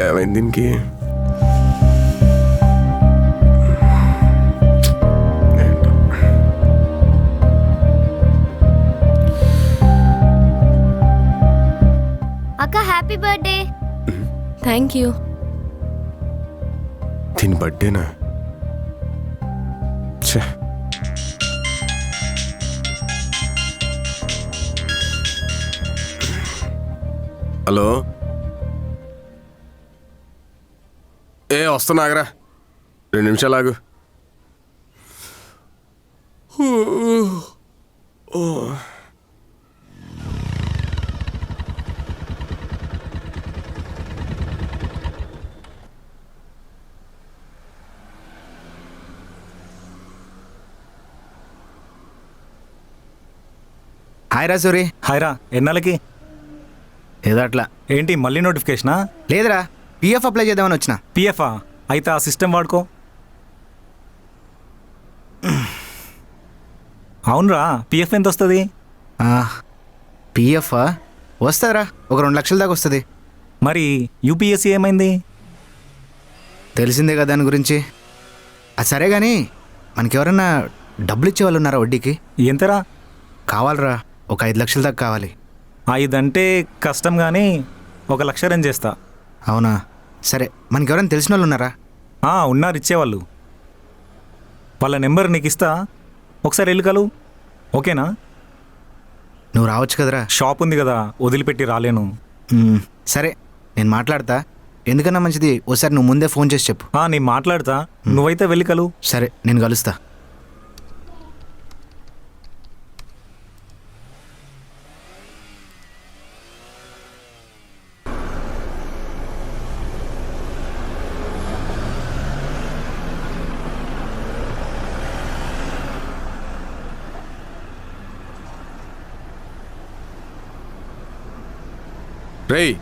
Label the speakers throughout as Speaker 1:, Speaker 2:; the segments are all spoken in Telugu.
Speaker 1: ఏమైంది దీనికి?
Speaker 2: అక్క హ్యాపీ బర్త్డే.
Speaker 3: Thank you.
Speaker 1: దీని బర్త్డేనా? ఛే, హలో, వస్తున్నా ఆగరా, 2 నిమిషాలు ఆగు.
Speaker 4: హాయ్ రా సూరి.
Speaker 5: హాయ్ రా, ఎన్నాళ్ళకి?
Speaker 4: ఏదో అట్లా.
Speaker 5: ఏంటి మళ్ళీ నోటిఫికేషనా?
Speaker 4: లేదురా, పిఎఫ్ అప్లై చేద్దామని వచ్చిన.
Speaker 5: పిఎఫా? అయితే ఆ సిస్టమ్ వాడుకో. అవునరా, పిఎఫ్ ఎంత వస్తుంది?
Speaker 4: పిఎఫ్ వస్తుందిరా, ఒక 2 లక్షల దాకా వస్తుంది.
Speaker 5: మరి యూపీఎస్సీ ఏమైంది?
Speaker 4: తెలిసిందే కదా దాని గురించి. అది సరే కానీ మనకెవరన్నా డబ్బులు ఇచ్చేవాళ్ళు ఉన్నారా వడ్డీకి?
Speaker 5: ఎంతరా?
Speaker 4: కావాలరా, ఒక 5 లక్షల దాకా కావాలి.
Speaker 5: 5 అంటే కష్టం, కానీ 1 లక్ష రేంజ్ చేస్తా.
Speaker 4: అవునా, సరే. మనకెవరైనా తెలిసిన వాళ్ళు ఉన్నారా?
Speaker 5: ఉన్నారు ఇచ్చేవాళ్ళు. వాళ్ళ నెంబర్ నీకు ఇస్తా, ఒకసారి వెళ్ళి కలు. ఓకేనా?
Speaker 4: నువ్వు రావచ్చు కదరా?
Speaker 5: షాప్ ఉంది కదా, వదిలిపెట్టి రాలేను.
Speaker 4: సరే, నేను మాట్లాడతా. ఎందుకన్నా మంచిది ఓసారి నువ్వు ముందే ఫోన్ చేసి చెప్పు.
Speaker 5: నేను మాట్లాడతా, నువ్వైతే వెళ్ళి కలు.
Speaker 4: సరే, నేను కలుస్తా.
Speaker 1: రేయ్,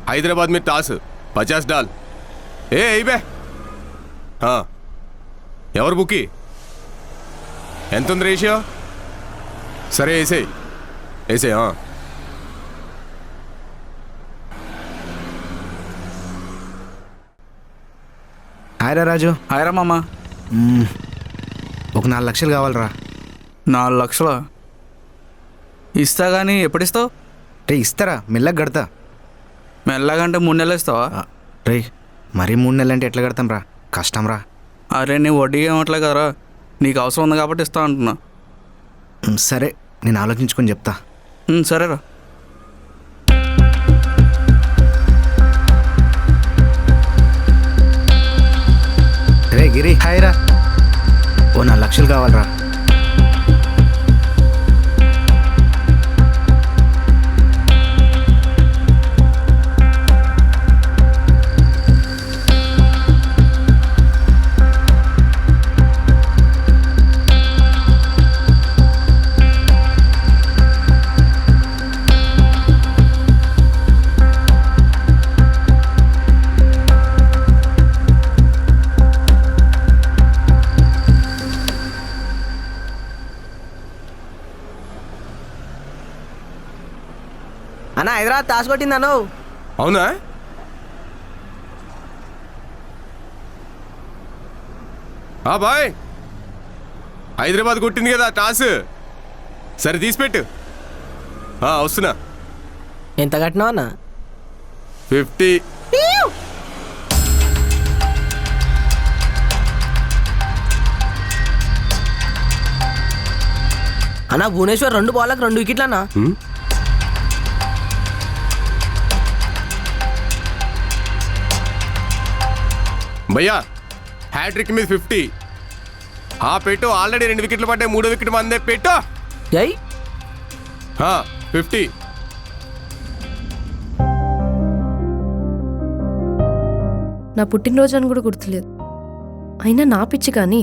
Speaker 1: హైదరాబాద్ में टास 50 डाल. బే ఎవరు బుక్కి? ఎంత ఉంది రేషియో? సరే వేసే.
Speaker 4: హాయ్ రా రాజు.
Speaker 6: హాయ్ రా మామ.
Speaker 4: ఒక 4 లక్షలు కావాలరా.
Speaker 6: 4 లక్షలా? ఇస్తా కానీ ఎప్పుడు ఇస్తావు?
Speaker 4: రే ఇస్తారా, మెల్లగా కడతా.
Speaker 6: మెల్లగంటే 3 నెలలు ఇస్తావా?
Speaker 4: రే మరీ 3 నెలలు అంటే ఎట్లా కడతాం రా, కష్టం రా.
Speaker 6: అరే నీ వడ్డీ ఏమట్లే కదరా, నీకు అవసరం ఉంది కాబట్టి ఇస్తా అంటున్నా.
Speaker 4: సరే, నేను ఆలోచించుకొని చెప్తా.
Speaker 6: సరేరా.
Speaker 4: రే గిరి, హాయ్ రా. ఓ 4 లక్షలు కావాలరా.
Speaker 7: అన్న హైదరాబాద్ తాసు కొట్టిందను.
Speaker 1: అవునా? బాయ్, హైదరాబాద్ కొట్టింది కదా టాస్. సరే తీసిపెట్టు. వస్తున్నా.
Speaker 7: ఎంత కట్టినావు అన్న?
Speaker 1: 50.
Speaker 7: అన్న భువనేశ్వర్ 2 బాళ్ళకు 2 వికెట్లు అన్న.
Speaker 1: భయ్యా, హ్యాట్రిక్ మీద 50. పెట్టు. ఆల్రెడీ 2 వికెట్లు పడ్డాయి, 3వ వికెట్ మందే. పెట్టు.
Speaker 7: జై
Speaker 1: 50.
Speaker 3: నా పుట్టినరోజు అని కూడా గుర్తులేదు. అయినా నా పిచ్చి, కానీ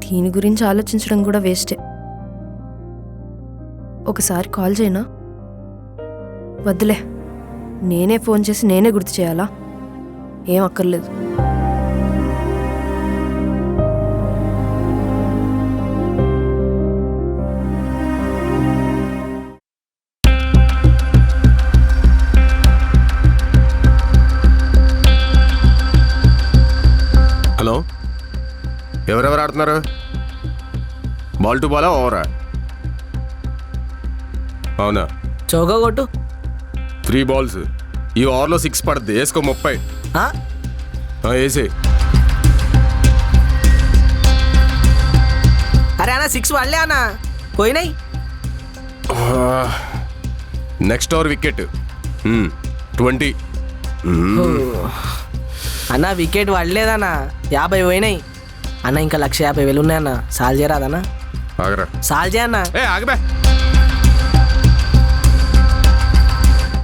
Speaker 3: దీని గురించి ఆలోచించడం కూడా వేస్టే. ఒకసారి కాల్ చేయనా? వద్దులే, నేనే ఫోన్ చేసి నేనే గుర్తు చేయాలా? ఏం అక్కర్లేదు.
Speaker 1: ఎవరెవరు ఆడుతున్నారు? బాల్ టు బాలా ఓవరా? అవునా?
Speaker 7: చౌక కొట్టు
Speaker 1: 3 balls. ఈ ఓవర్లో 6 పడుద్ది. వేసుకో 30.
Speaker 7: ఆ?
Speaker 1: వేసే.
Speaker 7: అరే అన్న 6 పడలే అన్న, పోయినాయి.
Speaker 1: Next over wicket 20.
Speaker 7: అన్న వికెట్ పడలేదన్న, 50 పోయినాయి అన్న. ఇంకా 150,000 ఉన్నాయన్న, సాల్ చేయరాదన్న?
Speaker 1: ఆగరా.
Speaker 7: సాల్ చేయన్న.
Speaker 1: ఆగబే.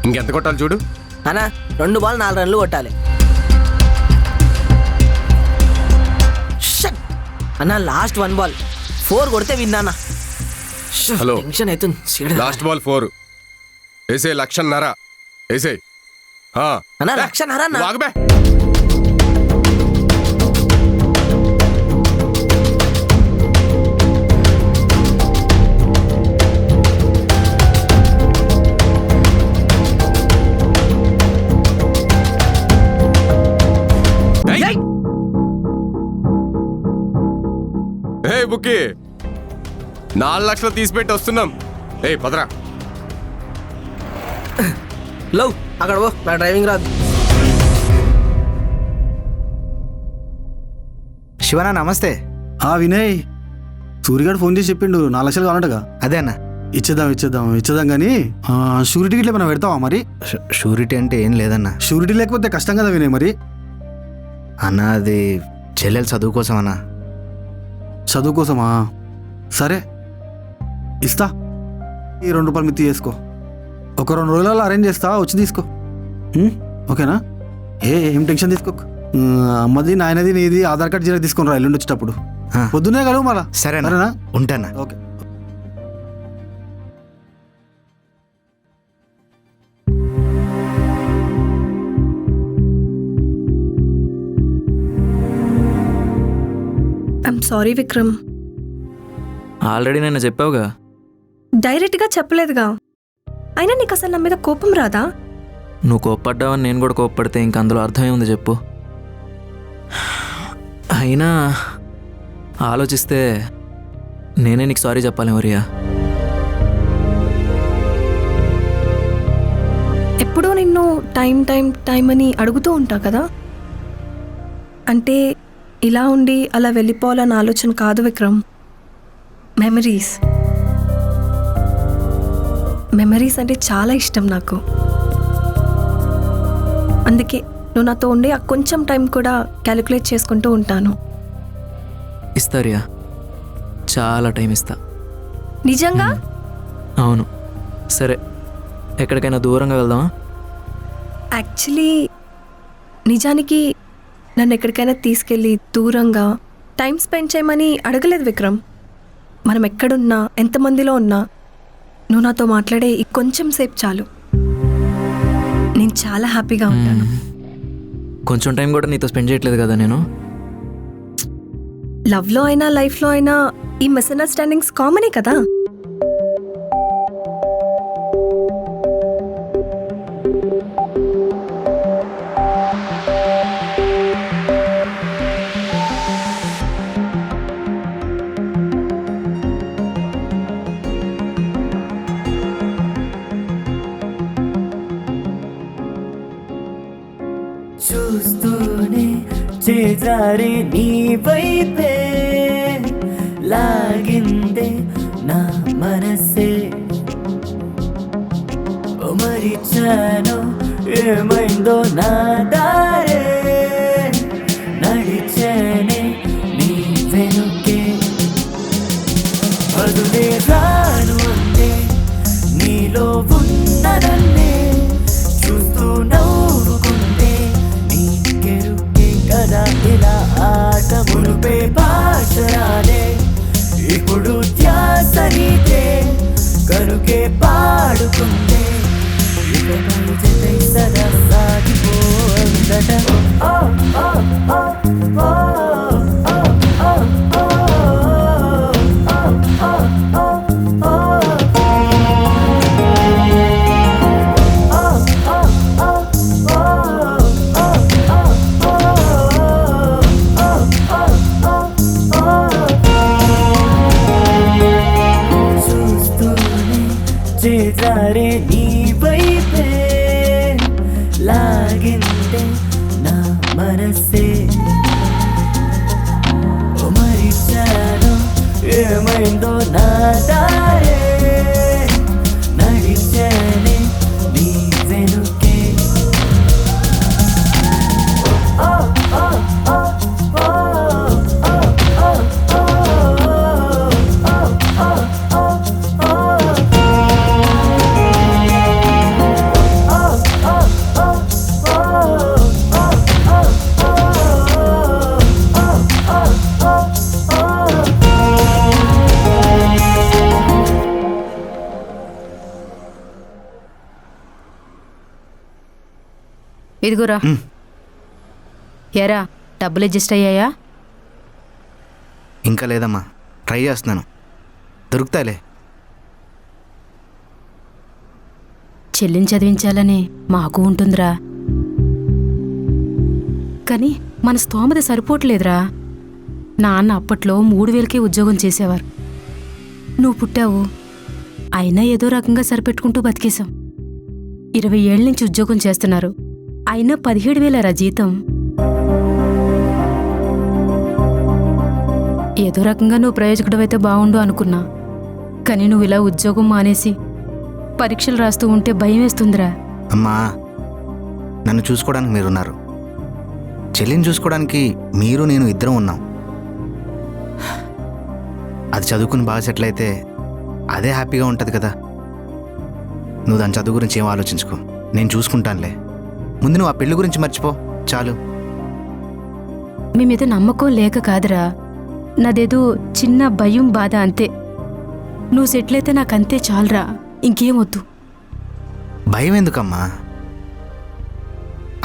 Speaker 1: ఇంకెంత కొట్టాలి చూడు
Speaker 7: అన్న. 2 బాల్ 4 రన్లు కొట్టాలి. షట్. అన్న లాస్ట్ 1 బాల్ 4 కొడితే విన్నా.
Speaker 1: హలో.
Speaker 7: టెన్షన్ అవుతుంది.
Speaker 1: Last ball 4. వేసే 1,00,000. వేసే.
Speaker 7: అన్న 1,00,000 అన్న.
Speaker 1: ఆగబే. బుక్కి 4 లక్షలు తీసిపెట్టి వస్తున్నాం. పదరా.
Speaker 7: లవ్ అక్కడ పో, నా డ్రైవింగ్ రాదు.
Speaker 4: శివనా నమస్తే.
Speaker 2: వినయ్, సూర్యగాడు ఫోన్ చేసి చెప్పిండు 4 లక్షలు కావాలంటగా.
Speaker 4: అదే అన్న.
Speaker 2: ఇచ్చేద్దాం కానీ షూరిటీ గిట్ల ఏమైనా పెడతావా మరి?
Speaker 4: షూరిటీ అంటే ఏం లేదన్న.
Speaker 2: షూరిటీ లేకపోతే కష్టం కదా వినయ్. మరి
Speaker 4: అన్న అది చెల్లెలు చదువు కోసం అన్న.
Speaker 2: చదువు కోసమా? సరే ఇస్తా. ఈ 2 రూపాయలు మిత్తి చేసుకో. ఒక 2 రోజులలో అరేంజ్ చేస్తా, వచ్చి తీసుకో. ఓకేనా? ఏం టెన్షన్ తీసుకో. అమ్మది నాయనది నీది ఆధార్ కార్డు జీరో తీసుకుని రా ఎల్లుండి వచ్చేటప్పుడు. పొద్దున్నే కలువు మళ్ళా.
Speaker 4: సరేనా? ఉంటానా?
Speaker 2: Okay.
Speaker 8: I'm sorry Vikram.
Speaker 9: Already నేను చెప్పావుగా.
Speaker 8: డైరెక్ట్గా చెప్పలేదుగా. అయినా నీకు అసలు నా మీద కోపం రాదా?
Speaker 9: నువ్వు కోప్పడ్డావని నేను కూడా కోప్పడితే ఇంక అందులో అర్థమే ఉంది చెప్పు. అయినా ఆలోచిస్తే నేనే నీకు సారీ చెప్పాలి మరియా.
Speaker 8: ఎప్పుడూ నిన్ను టైం టైం టైం అని అడుగుతూ ఉంటా కదా. అంటే ఇలా ఉండి అలా వెళ్ళిపోవాలన్న ఆలోచన కాదు విక్రమ్. మెమరీస్ అంటే చాలా ఇష్టం నాకు. అందుకే నువ్వు నాతో ఉండి ఆ కొంచెం టైం కూడా క్యాలిక్యులేట్ చేసుకుంటూ ఉంటాను.
Speaker 9: ఇస్తా రియా, చాలా టైం ఇస్తా.
Speaker 8: నిజంగా?
Speaker 9: అవును. సరే, ఎక్కడికైనా దూరంగా వెళ్దామా?
Speaker 8: యాక్చువల్లీ నిజానికి నన్ను ఎక్కడికైనా తీసుకెళ్ళి దూరంగా టైం స్పెండ్ చేయమని అడగలేదు విక్రమ్. మనం ఎక్కడున్నా, ఎంతమందిలో ఉన్నా నువ్వు నాతో మాట్లాడే ఈ కొంచెం సేపు చాలు. నేను చాలా హ్యాపీగా ఉంటాను.
Speaker 9: కొంచెం టైం కూడా నీతో స్పెండ్ చేయట్లేదు కదా నేను.
Speaker 8: లవ్లో అయినా లైఫ్లో అయినా ఈ మిస్అండర్స్టాండింగ్స్ కామనే కదా.
Speaker 10: చూస్తూనే చేజారి నీ వైపే లాగిందే నా మనసే. మరిచాను ఏమైందో నా దారే, నడిచేనే నీ వెనుకే. అదులే రాను అంటే నీలో ఉన్న నన్నే చూస్తూ నవ్వుకుంటే నీకెరుకే కదా ఇలా ఆట. మునుపే భాష రాలే, ఇప్పుడు ధ్యాస నీకే కనుకే పాడుకుంటే ఇకపై జతై సదా సాగిపోందట. ఓ ఓ ఓ ఓ ఓ ఓ ఓ ఓ ఏమైందో నా దారే నడిచానే నీ వెనుకే ఓ ఓ ఓ ఓ ఓ ఓ
Speaker 11: ఇదిగోరా. ఎరా డబ్బులు అడ్జస్ట్ అయ్యాయా?
Speaker 4: ఇంకా లేదమ్మా, ట్రై చేస్తున్నాను, దొరుకుతాయిలే.
Speaker 11: చెల్లిని చదివించాలని మాకు ఉంటుందిరా, కానీ మన స్తోమత సరిపోవట్లేదురా. నాన్న అప్పట్లో 3000కే ఉద్యోగం చేసేవారు. నువ్వు పుట్టావు, అయినా ఏదో రకంగా సరిపెట్టుకుంటూ బతికేశాం. 20 ఏళ్ళ నుంచి ఉద్యోగం చేస్తున్నారు, అయినా 17,000రా జీతం. ఏదో రకంగా నువ్వు ప్రయోజకుడవైతే బాగుండు అనుకున్నా, కానీ నువ్వు ఇలా ఉద్యోగం మానేసి పరీక్షలు రాస్తూ ఉంటే భయం వేస్తుందిరా.
Speaker 4: అమ్మా, నన్ను చూసుకోవడానికి మీరున్నారు, చెల్లిని చూసుకోవడానికి మీరు నేను ఇద్దరం ఉన్నాం. అది చదువుకుని బాగా సెటిల్ అయితే అదే హ్యాపీగా ఉంటుంది కదా. నువ్వు దాని చదువు గురించి ఏం ఆలోచించుకో, నేను చూసుకుంటానులే. ముందు నువ్వు ఆ పెళ్లి గురించి మర్చిపో చాలు.
Speaker 11: మీ మీద నమ్మకం లేక కాదురా, నాదేదో చిన్న భయం బాధ అంతే. నువ్వు సెటిల్ అయితే నాకంతే చాలరా, ఇంకేం వద్దు.
Speaker 4: భయం ఎందుకమ్మా,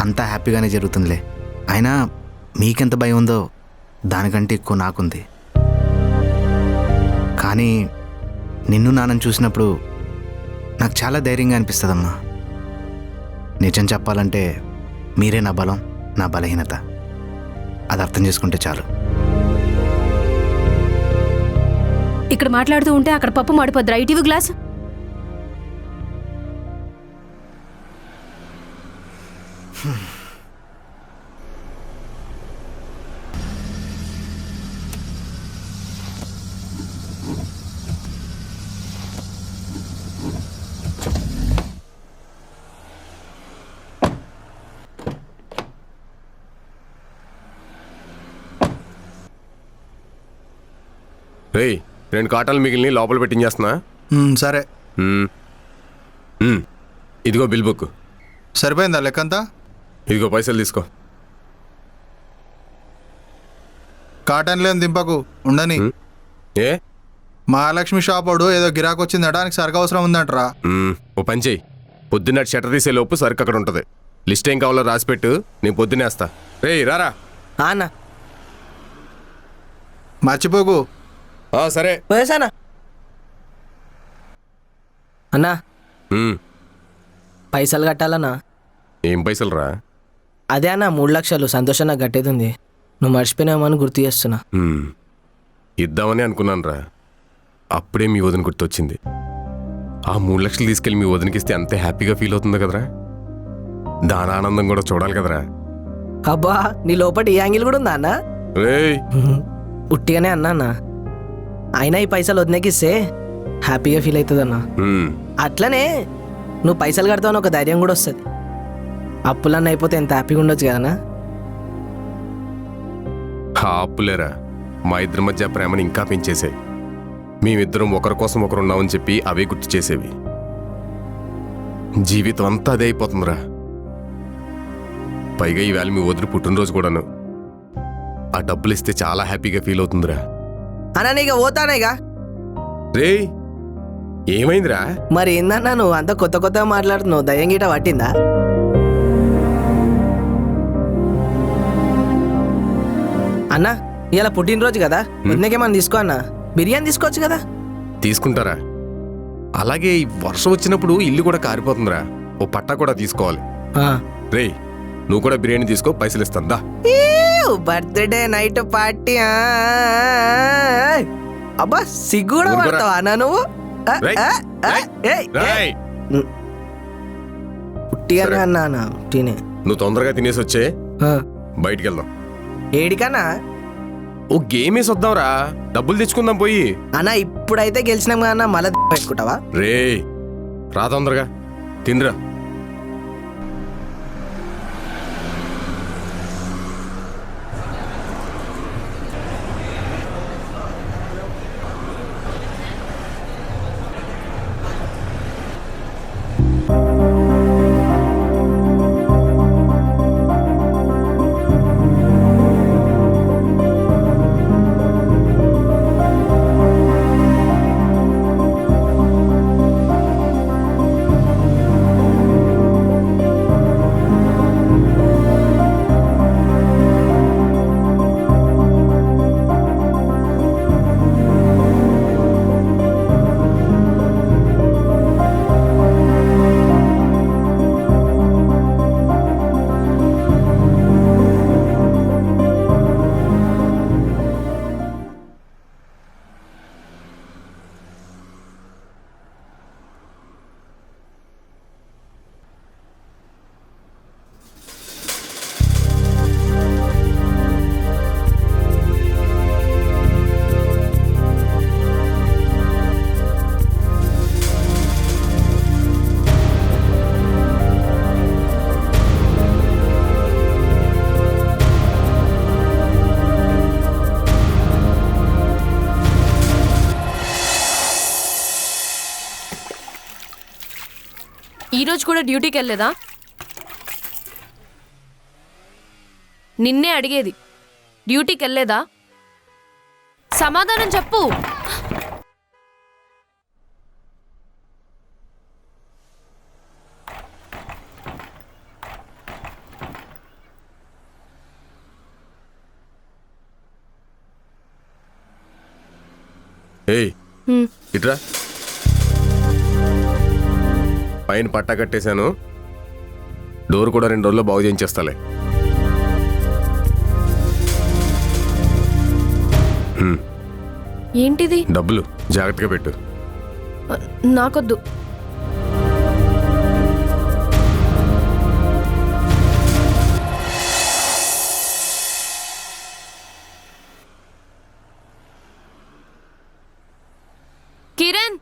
Speaker 4: అంతా హ్యాపీగానే జరుగుతుందిలే. అయినా మీకెంత భయం ఉందో దానికంటే ఎక్కువ నాకుంది. కానీ నిన్ను నాన్నని చూసినప్పుడు నాకు చాలా ధైర్యంగా అనిపిస్తుందమ్మా. నిజం చెప్పాలంటే మీరే నా బలం, నా బలహీనత. అది అర్థం చేసుకుంటే చాలు.
Speaker 11: ఇక్కడ మాట్లాడుతూ ఉంటే అక్కడ పప్పు మాడిపోద్దురా. ETV glass.
Speaker 1: రేయ్, 2 కాటాలు మిగిలిన లోపల పెట్టించేస్తున్నా.
Speaker 2: సరే.
Speaker 1: ఇదిగో బిల్ బుక్.
Speaker 2: సరిపోయిందా లెక్కంతా?
Speaker 1: ఇదిగో పైసలు తీసుకో.
Speaker 2: కాటన్ లేని దింపకు, ఉండని.
Speaker 1: ఏ
Speaker 2: మహాలక్ష్మి షాప్ వాడు ఏదో గిరాకు వచ్చిందట, ఆయనకి సరుకు అవసరం ఉందంటరా.
Speaker 1: ఓ పని చెయ్యి, పొద్దున్న షట్టర్ తీసే లోపు సరుకు అక్కడ ఉంటుంది. లిస్ట్ ఏం కావాలో రాసిపెట్టు, నేను పొద్దున్నేస్తా. రేయ్ రారా.
Speaker 7: అన్న
Speaker 2: మర్చిపోకు.
Speaker 1: సరే
Speaker 7: వేసానా అన్నా, పైసలు కట్టాలన్నా.
Speaker 1: ఏం పైసలు రా?
Speaker 7: అదే అన్న 3 లక్షలు సంతోషంగా కట్టేది ఉంది. నువ్వు మర్చిపోయినామో అని గుర్తు చేస్తున్నా.
Speaker 1: ఇద్దామని అనుకున్నాను రా, అప్పుడే మీ వదిన గుర్తొచ్చింది. ఆ 3 లక్షలు తీసుకెళ్ళి మీ వదినకి ఇస్తే అంతే హ్యాపీగా ఫీల్ అవుతుంది కదరా. దాని ఆనందం కూడా చూడాలి కదరా.
Speaker 7: అబ్బా, నీ లోపల ఈ యాంగిల్ కూడా ఉందా అన్న?
Speaker 1: రేయ్
Speaker 7: ఉట్టిగానే అన్నా అన్న. అయినా ఈ పైసలు వదినకిస్తే హ్యాపీగా ఫీల్ అవుతుంది అన్న. అట్లనే నువ్వు పైసలు కడతావని ఒక ధైర్యం కూడా వస్తుంది. అప్పులన్నీ అయిపోతే ఎంత హ్యాపీగా ఉండొచ్చు కదన్నా.
Speaker 1: అప్పులేరా, మా ఇద్దరి మధ్య ప్రేమను ఇంకా పెంచేసాయి. మేమిద్దరం ఒకరి కోసం ఒకరు ఉన్నామని చెప్పి అవే గుర్తు చేసేవి. జీవితం అంతా అదే అయిపోతుందిరా. పైగా ఈవేళ మీ వదిలి పుట్టినరోజు కూడాను. ఆ డబ్బులు ఇస్తే చాలా హ్యాపీగా ఫీల్ అవుతుందిరా.
Speaker 7: అన్నా నీకు పోతానేగా.
Speaker 1: రేయ్ ఏమైందిరా?
Speaker 7: మరి ఏందన్నా నువ్వు అంత కొత్త కొత్తగా మాట్లాడుతున్నావు? దయ్యం గీట పట్టిందా? అన్నా ఇలా పుట్టినరోజు కదా, వదినకేమన్నా తీసుకో అన్నా. బిర్యానీ తీసుకోవచ్చు కదా.
Speaker 1: తీసుకుంటారా? అలాగే ఈ వర్షం వచ్చినప్పుడు ఇల్లు కూడా కారిపోతుందిరా, ఓ పట్టా కూడా తీసుకోవాలి. రేయ్ నువ్వు కూడా బిర్యానీ తీసుకో, పైసలు ఇస్తాందా.
Speaker 7: Birthday night party. అబ్బా సిగ్గు కూడా పడతావా అన్నా నువ్వు? ఉట్టిగానే అన్నా, ఉట్టినే.
Speaker 1: నువ్వు తొందరగా తినేసి వచ్చే, బయటికి వెళ్దాం.
Speaker 7: ఏడికన్నా?
Speaker 1: ఓ గేమ్ వేసి వద్దాంరా, డబ్బులు తెచ్చుకుందాం పోయి.
Speaker 7: అన్న ఇప్పుడైతే గెలిచినాం కదా అన్న, మళ్ళీ పెట్టుకుంటావా?
Speaker 1: రే రా తొందరగా తినరా.
Speaker 3: ఈరోజు కూడా డ్యూటీకి వెళ్ళలేదా? నిన్నే అడిగేది, డ్యూటీకి వెళ్ళలేదా? సమాధానం చెప్పు.
Speaker 1: ఏయ్ ఇట్రా. పైన పట్టా కట్టేశాను, డోర్ కూడా 2 రోజుల్లో బాగు చేయించేస్తాలే.
Speaker 3: ఏంటిది?
Speaker 1: డబ్బులు జాగ్రత్తగా పెట్టు.
Speaker 3: నాకొద్దు. కిరణ్,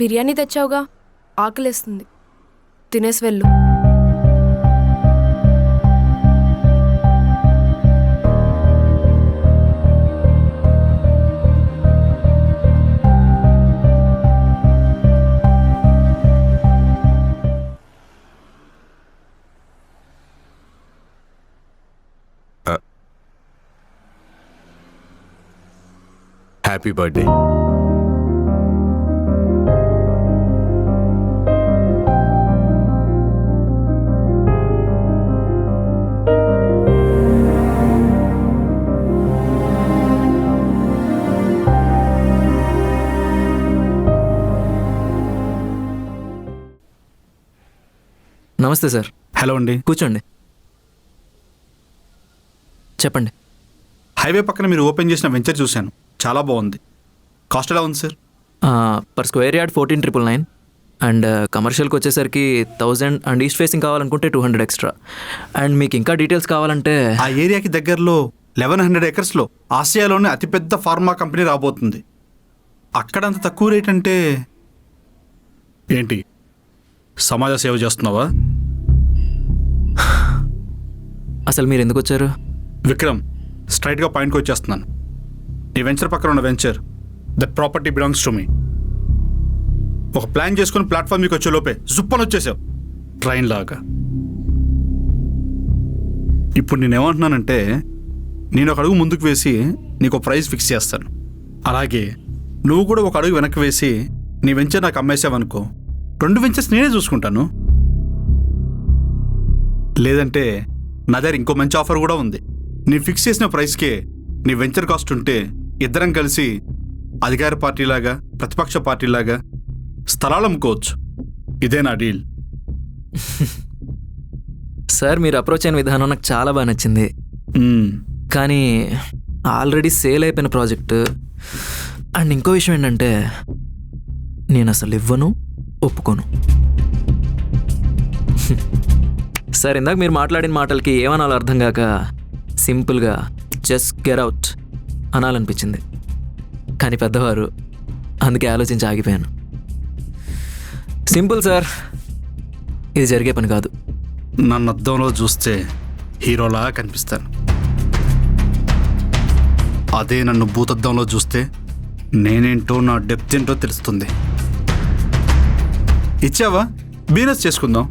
Speaker 3: బిర్యానీ తెచ్చావుగా, ఆకలేస్తుంది, తినేసి వెళ్ళు.
Speaker 1: Happy birthday.
Speaker 9: నమస్తే సార్.
Speaker 6: హలో అండి.
Speaker 9: కూర్చోండి, చెప్పండి.
Speaker 6: హైవే పక్కన మీరు ఓపెన్ చేసిన వెంచర్ చూశాను, చాలా బాగుంది. కాస్ట్ ఎలా ఉంది sir?
Speaker 9: Per square yard 14,999 and కమర్షియల్కి వచ్చేసరికి 1000 అండ్ ఈస్ట్ ఫేసింగ్ కావాలనుకుంటే 200 ఎక్స్ట్రా. అండ్ మీకు ఇంకా డీటెయిల్స్ కావాలంటే
Speaker 6: ఆ ఏరియాకి దగ్గరలో 1100 ఎకర్స్లో ఆసియాలోనే అతిపెద్ద ఫార్మా కంపెనీ రాబోతుంది. అక్కడ అంత తక్కువ రేట్ అంటే ఏంటి, సమాజ సేవ చేస్తున్నావా?
Speaker 9: అసలు మీరు ఎందుకు వచ్చారు?
Speaker 6: విక్రమ్, స్ట్రైట్గా పాయింట్కి వచ్చేస్తున్నాను. ఈ వెంచర్ పక్కన ఉన్న venture, the property belongs to me. ఒక ప్లాన్ చేసుకుని ప్లాట్ఫామ్ మీకు వచ్చే లోపే జుప్పని వచ్చేసావు ట్రైన్ లాగా. ఇప్పుడు నేనేమంటున్నానంటే, నేను ఒక అడుగు ముందుకు వేసి నీకు ప్రైస్ ఫిక్స్ చేస్తాను. అలాగే నువ్వు కూడా ఒక అడుగు వెనక్కి వేసి నీ వెంచర్ నాకు అమ్మేసావనుకో, 2 వెంచర్స్ నేనే చూసుకుంటాను. లేదంటే నా దగ్గర ఇంకో మంచి ఆఫర్ కూడా ఉంది. నేను ఫిక్స్ చేసిన ప్రైస్కే నీ వెంచర్ కాస్ట్ ఉంటే ఇద్దరం కలిసి అధికార పార్టీలాగా ప్రతిపక్ష పార్టీలాగా స్థలాలు అమ్ముకోవచ్చు. ఇదే నా డీల్.
Speaker 9: సార్, మీరు అప్రోచ్ అయిన విధానం నాకు చాలా బాగా నచ్చింది. కానీ ఆల్రెడీ సేల్ అయిపోయిన ప్రాజెక్టు. అండ్ ఇంకో విషయం ఏంటంటే, నేను అసలు ఇవ్వను, ఒప్పుకోను. సార్ ఇందాక మీరు మాట్లాడిన మాటలకి ఏమనాలో అర్థం కాక సింపుల్గా జస్ట్ గెట్ అవుట్ అనాలనిపించింది. కానీ పెద్దవారు, అందుకే ఆలోచించి ఆగిపోయాను. సింపుల్ సార్, ఇది జరిగే పని కాదు.
Speaker 6: నన్ను అద్దంలో చూస్తే హీరోలా కనిపిస్తాను. అదే నన్ను భూతద్దంలో చూస్తే నేనేంటో, నా డెప్త్ ఏంటో తెలుస్తుంది. ఇచ్చావా? బిజినెస్ చేసుకుందాం,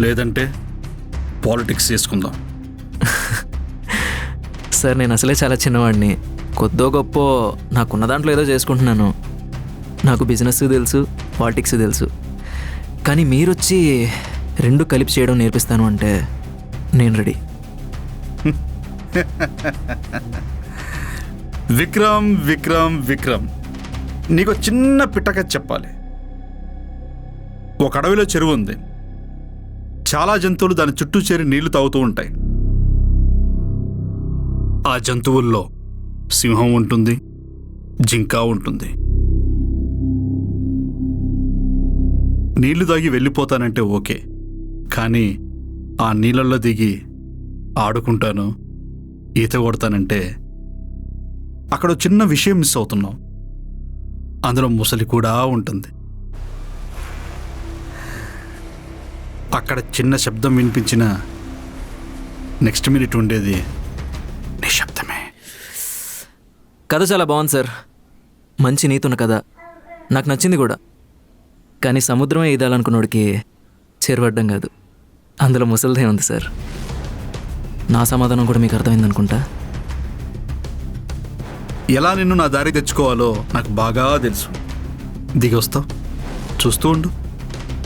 Speaker 6: లేదంటే పాలిటిక్స్ చేసుకుందాం.
Speaker 9: సార్ నేను అసలే చాలా చిన్నవాడిని. కొద్దో గొప్ప నాకున్న దాంట్లో ఏదో చేసుకుంటున్నాను. నాకు బిజినెస్ తెలుసు, పాలిటిక్స్ తెలుసు. కానీ మీరొచ్చి రెండు కలిపి చేయడం నేర్పిస్తాను అంటే నేను రెడీ.
Speaker 6: విక్రమ్ విక్రమ్ విక్రమ్, నీకు చిన్న పిట్టక చెప్పాలి. ఒక అడవిలో చెరువు ఉంది. చాలా జంతువులు దాని చుట్టూ చేరి నీళ్లు తాగుతూ ఉంటాయి. ఆ జంతువుల్లో సింహం ఉంటుంది, జింక ఉంటుంది. నీళ్లు తాగి వెళ్ళిపోతానంటే ఓకే, కానీ ఆ నీళ్ళల్లో దిగి ఆడుకుంటాను, ఈత కొడతానంటే అక్కడ చిన్న విషయం మిస్ అవుతున్నాం. అందులో ముసలి కూడా ఉంటుంది. అక్కడ చిన్న శబ్దం వినిపించిన నెక్స్ట్ మినిట్ ఉండేది నిశ్శబ్దమే.
Speaker 9: కథ చాలా బాగుంది సార్, మంచి నీతున్న కథ, నాకు నచ్చింది కూడా. కానీ సముద్రమే ఈదాలనుకున్నోడికి చేరువడ్డం కాదు, అందులో ముసలిదే ఉంది సార్. నా సమాధానం కూడా మీకు అర్థమైంది అనుకుంటా.
Speaker 6: ఎలా నిన్ను నా దారి తెచ్చుకోవాలో నాకు బాగా తెలుసు. దిగి వస్తావు, చూస్తూ ఉండు.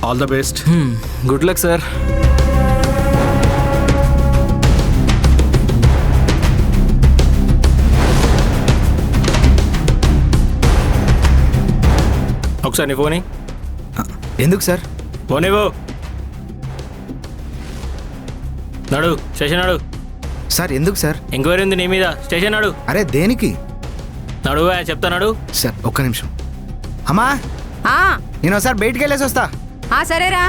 Speaker 6: All the best.
Speaker 9: Good luck sir.
Speaker 5: ఒకసారి నీ ఫోన్
Speaker 4: ఎందుకు సార్?
Speaker 5: ఫోన్ ఇవ్వు. నడు స్టేషన్ నడు.
Speaker 4: సార్ ఎందుకు సార్?
Speaker 5: ఎంక్వైరీ ఉంది నీ మీద, స్టేషన్ నడు.
Speaker 4: అరే దేనికి?
Speaker 5: నడు చెప్తా నడు.
Speaker 4: సార్ ఒక్క నిమిషం. అమ్మా, నేను ఒకసారి బయటికి వెళ్ళేసి వస్తా.
Speaker 11: సరేరా.